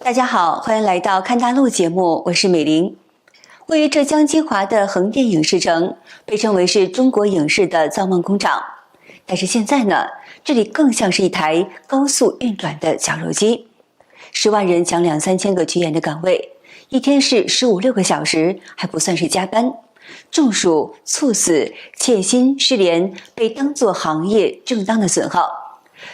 大家好，歡迎來到看大陸節目，我是美玲。位於浙江金華的橫店影視城被稱為是中國影視的造夢工厂，但是現在呢，這裡更像是一台高速運轉的絞肉機，10萬人搶2、3千個群演的崗位，一天是15、16個小時，還不算是加班。中暑、猝死、欠薪、失聯被當作行業正當的損耗。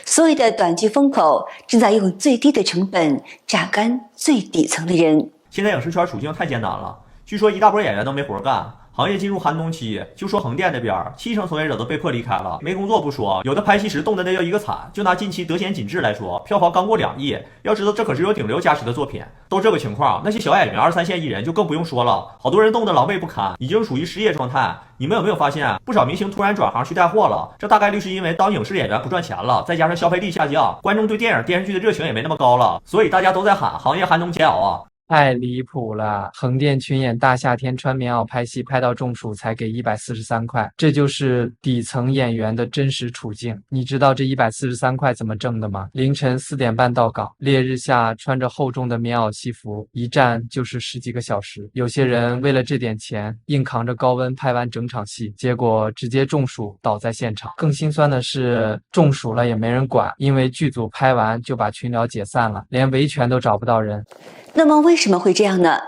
所謂的短劇風口正在用最低的成本榨乾最底層的人。現在影視圈處境太艱難了，據說一大波演員都沒活幹，行業進入寒冬期。就說橫店那邊，70%從業者都被迫離開了，沒工作不說，有的拍戲時凍得那叫一個慘。就拿近期德賢錦志來說，票房剛過2億，要知道這可是有頂流加持的作品。都這個情況，那些小演員2、3線藝人就更不用說了，好多人凍得狼狽不堪，已經屬於失業狀態。你們有沒有發現，不少明星突然轉行去帶貨了？這大概率是因為當影視演員不賺錢了，再加上消費力下降，觀眾對電影、電視劇的熱情也没那麼高了，所以大家都在喊行業寒冬煎熬啊。太離譜了！橫店群演大夏天穿棉襖拍戲，拍到中暑才給143塊，這就是底層演員的真實處境。你知道這143塊怎麼掙的嗎？凌晨4點半到崗，烈日下穿着厚重的棉襖戲服，一站就是10幾個小時。有些人為了這點錢，硬扛着高溫拍完整場戲，結果直接中暑倒在現場。更心酸的是，中暑了也沒人管，因為劇組拍完就把群聊解散了，連維權都找不到人。那麼為什麼會這樣呢？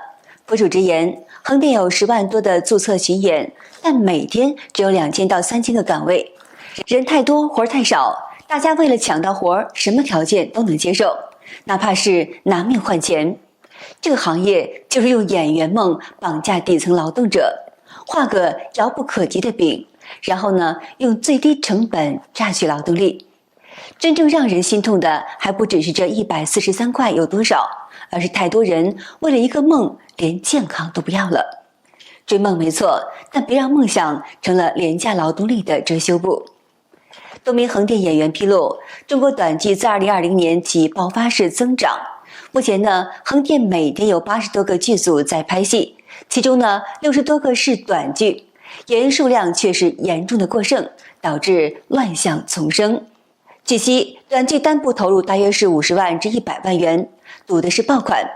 博主直言，橫店有10萬多的注冊群演，但每天只有2000到3000個崗位，人太多，活太少，大家為了搶到活，什麼條件都能接受，哪怕是拿命換錢。這個行業就是用演員夢綁架底層勞動者，畫個遙不可及的餅，然後呢，用最低成本榨取勞動力。真正讓人心痛的，還不只是這143塊有多少，而是太多人為了一個夢，連健康都不要了。追夢沒錯，但別讓夢想成了廉價勞動力的遮羞布。多名橫店演員披露，中國短劇自2020年起爆發式增長。目前呢，橫店每天有80多個劇組在拍戲，其中呢60多個是短劇，演員數量卻是嚴重的過剩，導致亂象叢生。據悉，短劇單部投入大約是50萬至100萬元，賭的是爆款。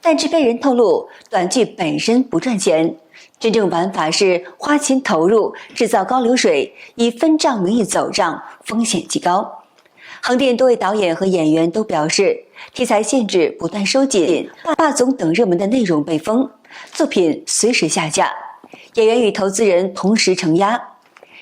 但制片人透露，短劇本身不賺錢，真正玩法是花錢投入，制造高流水，以分賬名義走賬，風險極高。橫店多位導演和演員都表示，題材限制不斷收緊，霸總等熱門的內容被封，作品隨時下架，演員與投資人同時承壓。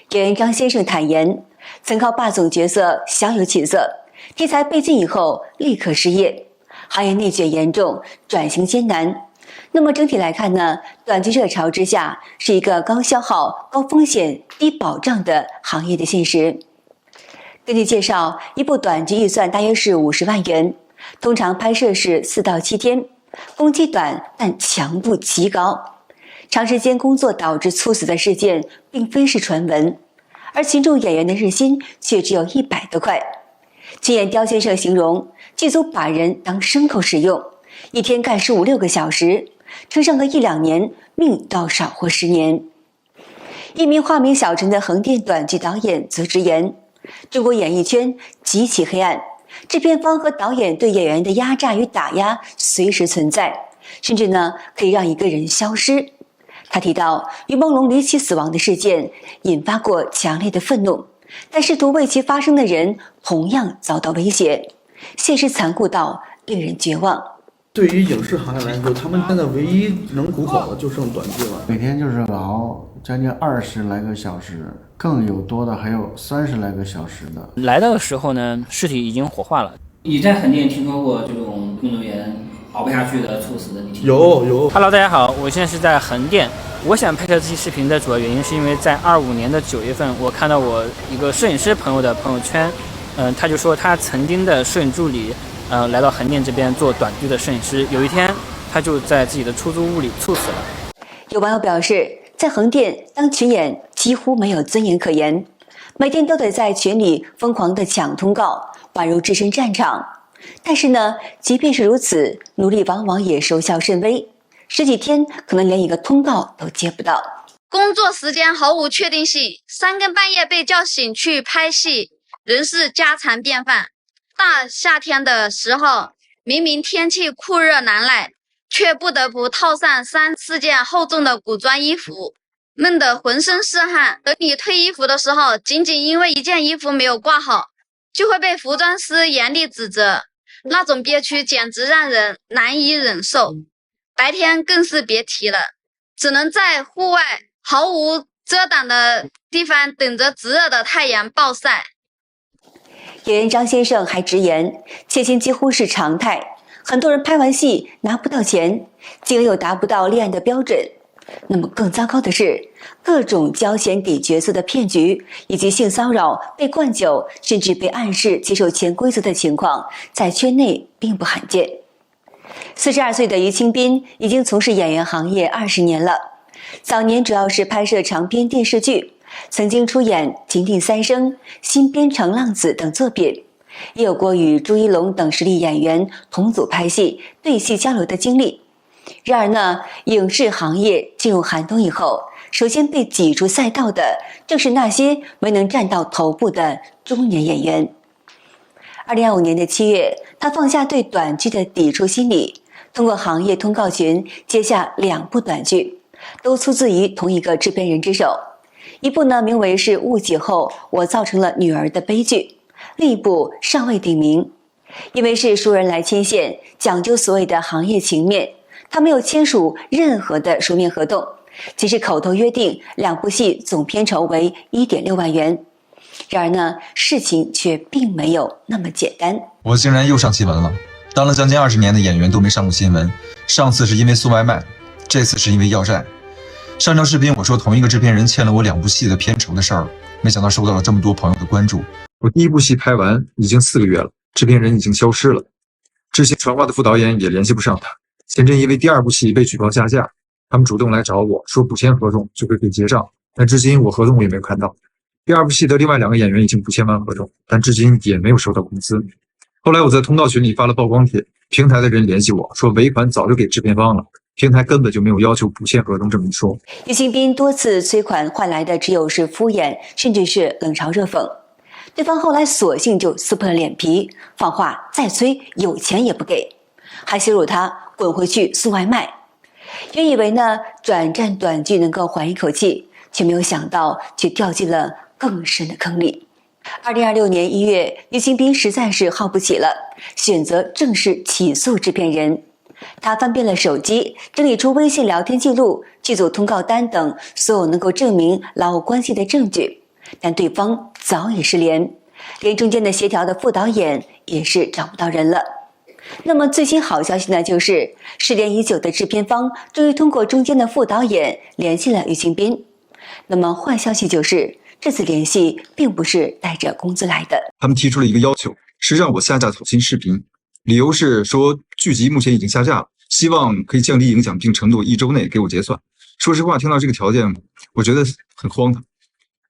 演員張先生坦言，曾靠霸總角色小有起色，題材被禁以後立刻失業，行業內卷嚴重，轉型艱難。那麼整體來看呢，短劇熱潮之下是一個高消耗、高風險、低保障的行業的現實。根據介紹，一部短劇預算大約是50萬元，通常拍攝是4到7天，工期短但強度極高。長時間工作導致猝死的事件並非是傳聞，而群眾演員的日薪卻只有100多塊。群演刁先生形容，劇組把人當牲口使用，一天幹15、16個小時，撐上個1、2年，命都要少活10年。一名化名小陳的橫店短劇導演則直言，中國演藝圈極其黑暗，制片方和導演對演員的壓榨與打壓隨時存在，甚至呢可以讓一個人消失。他提到，於夢龍離奇死亡的事件引發過強烈的憤怒，但試圖為其發聲的人同樣遭到威脅，現實殘酷到令人絕望。對於影視行業來說，他們現在唯一能糊口的就剩短劇了，每天就是熬將近20來個小時，更有多的還有30來個小時的。來的時候呢，屍體已經火化了。你在橫店听说过这种运动员熬不下去的猝死的？你有。Hello， 大家好，我现在是在橫店。我想拍摄这期視頻的主要原因是因為在25年的9月份，我看到我一個攝影師朋友的朋友圈，他就說他曾經的攝影助理，來到橫店這邊做短劇的攝影師，有一天他就在自己的出租屋裡猝死了。有網友表示，在橫店當群演幾乎沒有尊嚴可言，每天都得在群裡瘋狂地搶通告，宛如置身戰場。但是呢，即便是如此，努力往往也收效甚微，10幾天可能連一個通告都接不到。工作時間毫無確定性，3更半夜被叫醒去拍戲，仍是家常便飯。大夏天的時候，明明天氣酷熱難耐，卻不得不套上3、4件厚重的古裝衣服，悶得渾身是汗。等你退衣服的時候，僅僅因為一件衣服沒有掛好，就會被服裝師嚴厲指責，那種憋屈簡直讓人難以忍受。白天更是別提了，只能在戶外毫無遮擋的地方等着炙熱的太陽暴曬。演員張先生還直言，欠薪幾乎是常態，很多人拍完戲拿不到錢，金額又達不到立案的標準。那麼更糟糕的是，各種交錢給角色的騙局，以及性騷擾、被灌酒，甚至被暗示接受潛規則的情況，在圈內並不罕見。42歲的於清斌已經從事演員行業20年了，早年主要是拍攝長篇電視劇，曾經出演《情定三生》《新邊城浪子》等作品，也有過与朱一龍等实力演員同組拍戲、对戲交流的經歷。然而呢，影視行業進入寒冬以後，首先被擠出賽道的正是那些没能站到頭部的中年演员。2025年的7月，他放下对短剧的抵觸心理，通過行業通告群接下2部短劇，都出自於同一個制片人之手。一部呢名為是誤解後我造成了女兒的悲劇，另一部尚未定名。因為是熟人來牽線，講究所謂的行業情面，他沒有簽署任何的書面合同，只是口頭約定2部戲總片酬為1.6萬元。然而呢，事情卻並沒有那麼簡單。我竟然又上新聞了，當了将近20年的演員都沒上過新聞，上次是因為送外賣，這次是因為要債。上條視頻我說同一個制片人欠了我2部戲的片酬的事兒，沒想到收到了這麼多朋友的關注。我第1部戲拍完已經4個月了，制片人已經消失了，執行傳話的副導演也聯繫不上他。前陣因為第2部戲被舉報下架，他們主動來找我說補簽合同就會給結賬，但至今我合同我也沒有看到。第2部戲的另外2個演員已經補簽完合同，但至今也沒有收到工資。後來我在通告群裡發了曝光帖，平台的人聯繫我說尾款早就給制片方了，平台根本就沒有要求補簽合同這麼一說。於清斌多次催款換來的只有是敷衍，甚至是冷嘲熱諷。對方後來索性就撕破了臉皮，放話再催有錢也不給，還羞辱他滾回去送外賣。原以為呢轉戰短劇能夠緩一口氣，卻沒有想到卻掉進了更深的坑裡。2026年1月，於清斌實在是耗不起了，選擇正式起訴制片人。他翻遍了手機，整理出微信聊天記錄、劇組通告單等所有能夠證明劳務關係的證據，但對方早已失联，連中間的協調的副導演也是找不到人了。那麼最新好消息呢，就是失聯已久的制片方終於通過中間的副導演聯繫了於清斌。那麼壞消息就是這次聯繫並不是帶着工資來的。他們提出了一個要求，是讓我下架草心視頻，理由是說劇集目前已經下架了，希望可以降低影響並承諾1周內給我結算。說實話，聽到這個條件，我覺得很荒唐。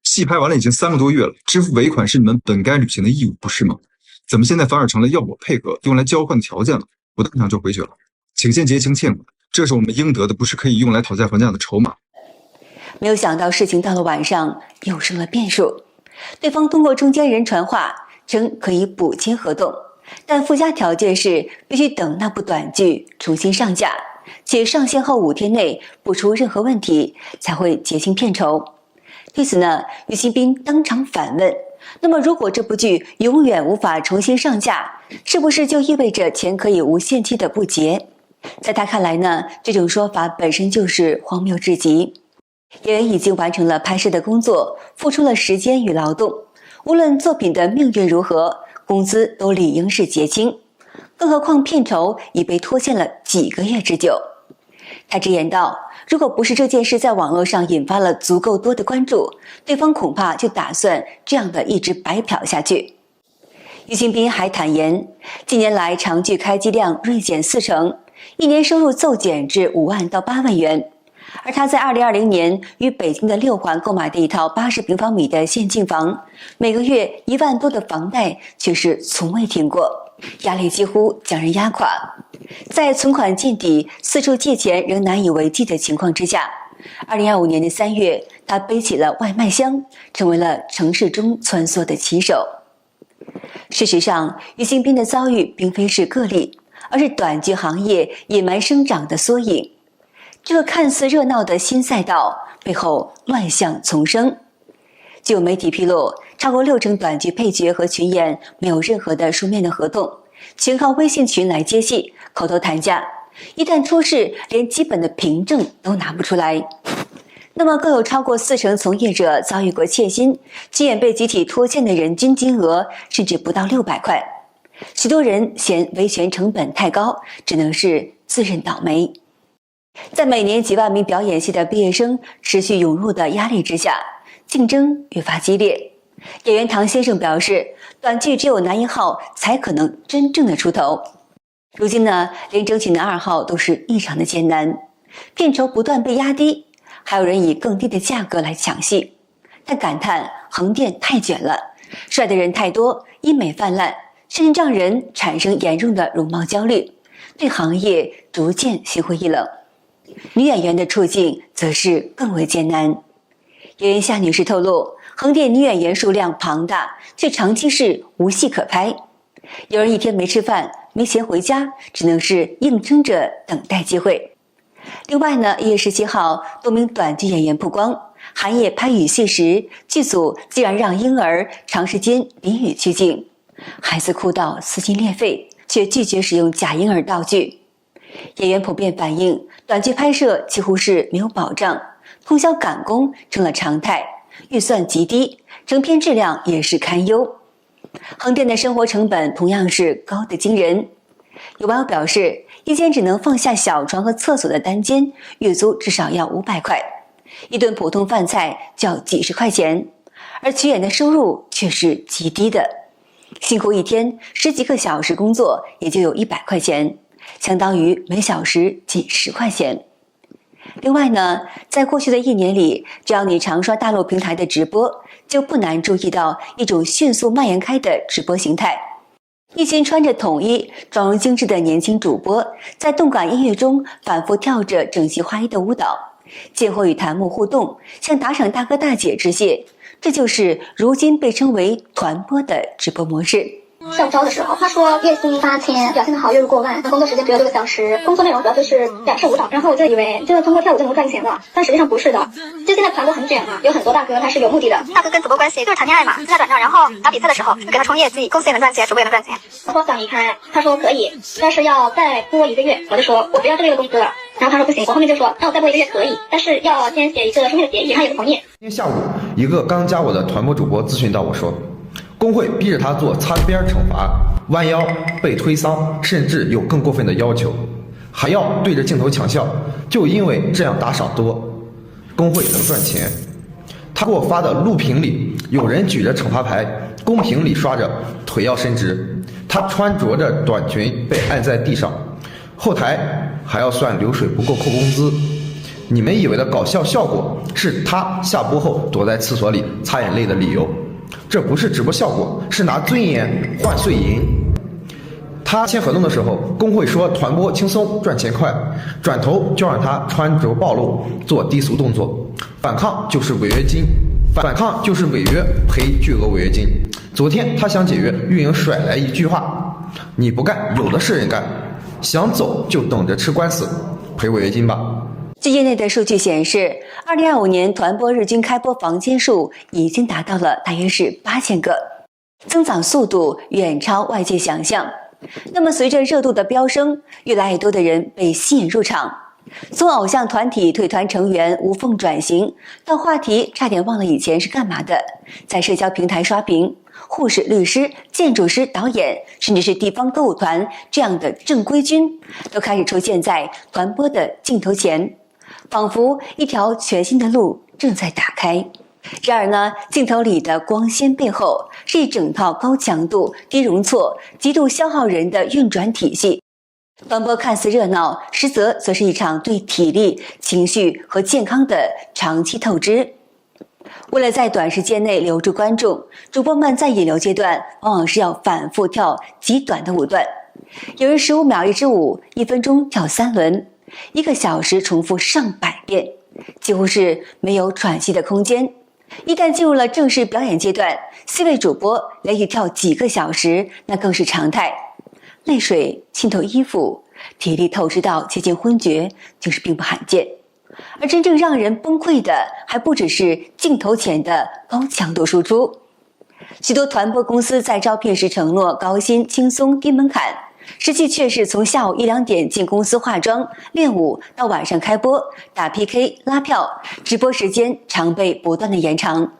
戲拍完了已經3個多月了，支付尾款是你們本該履行的義務，不是嗎？怎麼現在反而成了要我配合用來交換的條件了？我當場就回绝了，請先結清欠款，這是我們應得的，不是可以用來討價還價的籌碼。沒有想到事情到了晚上又生了變數，對方通過中間人傳話稱可以補簽合同，但附加條件是必須等那部短劇重新上架，且上線後5天內不出任何問題才會結清片酬。對此呢，於清斌當場反問，那麼如果這部劇永遠無法重新上架，是不是就意味着錢可以無限期的不結？在他看來呢，這種說法本身就是荒謬至極。演員已經完成了拍攝的工作，付出了時間與勞動，無論作品的命運如何，工資都理應是結清，更何況片酬已被拖欠了幾個月之久。他直言道，如果不是這件事在網絡上引發了足夠多的關注，對方恐怕就打算這樣的一直白嫖下去。于清斌還坦言，近年來長劇開機量銳減40%，一年收入驟減至5萬到8萬元。而他在2020年於北京的6環購買的一套80平方米的現淨房，每個月1萬多的房貸卻是從未停過，壓力幾乎將人壓垮。在存款見底、四處借錢仍難以為繼的情況之下，2025年的3月，他背起了外賣箱，成為了城市中穿梭的騎手。事實上，於清斌的遭遇並非是個例。而是短劇行業野蠻生長的縮影。這個看似熱鬧的新賽道背後亂象叢生。據有媒體披露，超過60%短劇配角和群演沒有任何的書面的合同，全靠微信群來接戲、口頭談價。一旦出事，連基本的憑證都拿不出來。那麼更有超過40%從業者遭遇過欠薪，群演被集體拖欠的人均金額甚至不到600塊。許多人嫌維權成本太高，只能是自認倒霉。在每年幾萬名表演系的畢業生持續湧入的壓力之下，競爭越發激烈。演員唐先生表示，短劇只有男1號才可能真正的出頭。如今呢，連爭取男2號都是異常的艱難，片酬不斷被壓低，還有人以更低的價格來搶戲。他感嘆橫店太卷了，帥的人太多，醫美泛濫，甚至讓人產生嚴重的容貌焦慮，對行業逐漸心灰意冷。女演員的處境則是更為艱難。演員夏女士透露，橫店女演員數量龐大，卻長期是無戲可拍。有人一天沒吃飯，沒錢回家，只能是硬撐着等待機會。另外呢，1月17號，多名短劇演員曝光，寒夜拍雨戲時，劇組竟然讓嬰兒長時間淋雨取景，孩子哭到撕心裂肺，卻拒絕使用假嬰兒道具。演員普遍反映，短劇拍攝幾乎是沒有保障，通宵趕工成了常態，預算極低，成片質量也是堪憂。橫店的生活成本同樣是高得驚人。有網友表示，一間只能放下小床和廁所的單間，月租至少要500塊，一頓普通飯菜就要幾十塊錢，而群演的收入卻是極低的，辛苦一天10幾個小時工作也就有100塊錢，相當於每小時僅10塊錢。另外呢，在過去的1年裡，只要你常刷大陸平台的直播，就不難注意到一種迅速蔓延開的直播形態。一群穿着統一、妝容精緻的年輕主播，在動感音樂中反覆跳着整齊劃一的舞蹈，間或與彈幕互動，向打賞大哥大姐致謝。這就是如今被稱為團播的直播模式。校招的時候，他說月薪8000，表現得好月入过万，工作時間只有6個小時，工作內容主要就是展示舞蹈。然後我就以為這個通過跳舞就能賺錢的，但實際上不是的。就現在團播很卷嘛，有很多大哥他是有目的的，大哥跟主播關係就是談戀愛嘛，現在轉賬，然後打比賽的時候就給他衝業績，公司也能賺錢，主播也能賺錢。我說想離開，他說可以，但是要再播1個月。我就說我不要這個月的工資了。然後他說不行，我後面就說那我再播1個月可以，但是要先寫一個書面的協議，他也不同意。今天下午，一個剛加我的團播主播諮詢到我說，工會逼着他做擦邊懲罰、彎腰、被推搡，甚至有更過分的要求，還要對着鏡頭搶笑，就因為這樣打賞多，工會能賺錢。他給我發的錄屏裡，有人舉着懲罰牌，公屏裡刷着腿要伸直，他穿着着短裙被按在地上，後台還要算流水不夠扣工資。你們以為的搞笑效果是他下播後躲在廁所裡擦眼淚的理由，這不是直播效果，是拿尊嚴換碎銀。他簽合同的時候，工會說團播輕鬆賺錢快，轉頭就讓他穿着暴露做低俗動作，反抗就是違約金，反抗就是違約賠巨額違約金。昨天他想解約，運營甩來一句話：你不幹，有的是人幹，想走就等着吃官司，賠違約金吧。据業內的數據顯示，2025年團播日均開播房間數已經達到了大約是8000個，增長速度遠超外界想象。那麼隨着熱度的飆升，越來越多的人被吸引入場，從偶像團體退團成員無縫轉型，到話題差點忘了以前是幹嘛的，在社交平台刷屏，護士、律師、建築師、導演，甚至是地方歌舞團這樣的正規軍，都開始出現在團播的鏡頭前，仿佛一條全新的路正在打開。然而呢，鏡頭裡的光鮮背後是一整套高強度、低容錯、極度消耗人的運轉體系。團播看似熱鬧，實則是一場對體力、情緒和健康的長期透支。為了在短時間內留住觀眾，主播們在引流階段往往是要反覆跳極短的舞段，有人15秒一支舞，1分鐘跳3輪，1個小時重複上百遍，幾乎是沒有喘息的空間。一旦進入了正式表演階段，4位主播連續跳幾個小時，那更是常態。淚水浸透衣服，體力透支到接近昏厥，就是並不罕見。而真正讓人崩潰的，還不只是鏡頭前的高強度輸出。許多團播公司在招聘時承諾高薪、輕鬆、低門檻，實際卻是從下午1、2點進公司化妝、練舞，到晚上開播、打 PK、拉票，直播時間常被不斷的延長。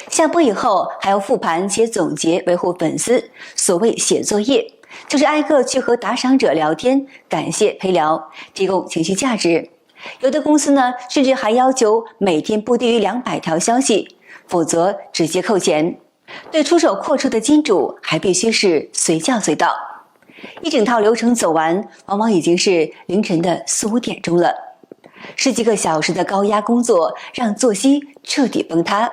下播以後還要復盤、寫總結、維護粉絲。所謂寫作業，就是挨個去和打賞者聊天，感謝陪聊，提供情緒價值。有的公司呢，甚至還要求每天不低於200條消息，否則直接扣錢。對出手闊綽的金主，還必須是隨叫隨到。一整套流程走完，往往已經是凌晨的4、5點鐘了。10幾個小時的高壓工作，讓作息徹底崩塌，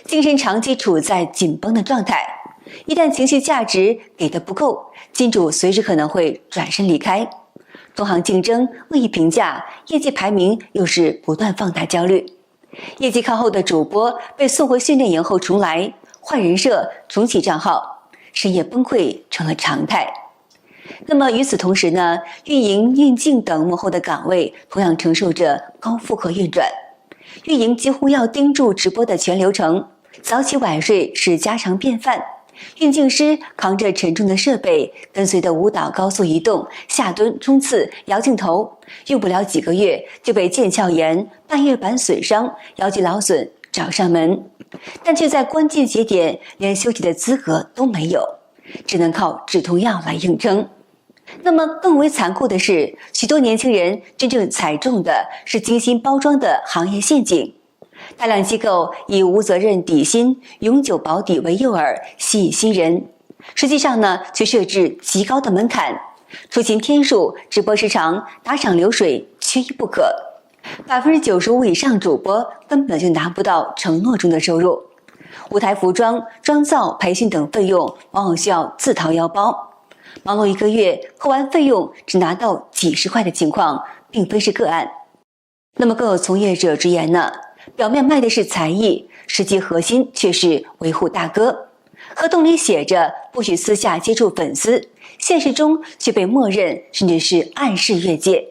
精神長期處在緊繃的狀態。一旦情緒價值給的不夠，金主隨時可能會轉身離開。同行競爭、惡意評價、業績排名又是不斷放大焦慮。業績靠後的主播被送回訓練營後重來，換人設、重啟賬號，深夜崩潰成了常態。那麼與此同時呢，運營、運鏡等幕後的崗位同樣承受着高負荷運轉。運營幾乎要盯住直播的全流程，早起晚睡是家常便飯。運鏡師扛着沉重的設備，跟隨的舞蹈高速移動，下蹲、衝刺、搖鏡頭，用不了幾個月就被腱鞘炎、半月板損傷、腰肌勞損找上門，但卻在關鍵節點連休息的資格都沒有，只能靠止痛藥來硬撐。那麼更為殘酷的是，許多年輕人真正踩中的是精心包裝的行業陷阱。大量機構以無責任底薪、永久保底為誘餌，吸引新人，實際上呢，卻設置極高的門檻，出勤天數、直播時長、打賞流水缺一不可。95%以上主播根本就拿不到承諾中的收入，舞台服裝、妝造、培訓等費用往往需要自掏腰包。忙碌1個月，扣完費用只拿到幾十塊的情況，並非是個案。那麼更有從業者直言呢，表面賣的是才藝，實際核心卻是維護大哥。合同裡寫着不許私下接觸粉絲，現實中卻被默認甚至是暗示越界。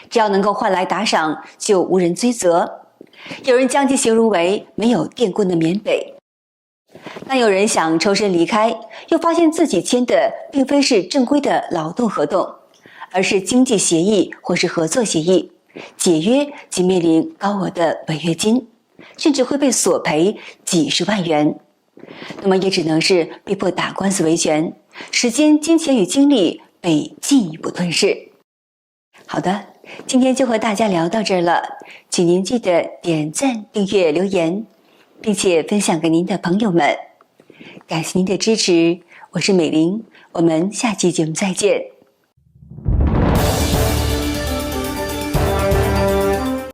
只要能夠換來打賞，就無人追責。有人將其形容為沒有電棍的緬北。當有人想抽身離開，又發現自己簽的並非是正規的勞動合同，而是經濟協議或是合作協議，解約即面臨高額的違約金，甚至會被索賠幾十萬元。那麼也只能是被迫打官司維權，時間、金錢與精力被進一步吞噬。好的，今天就和大家聊到這兒了，請您記得點讚、訂閱、留言，並且分享給您的朋友們。感謝您的支持，我是美玲，我們下期節目再見。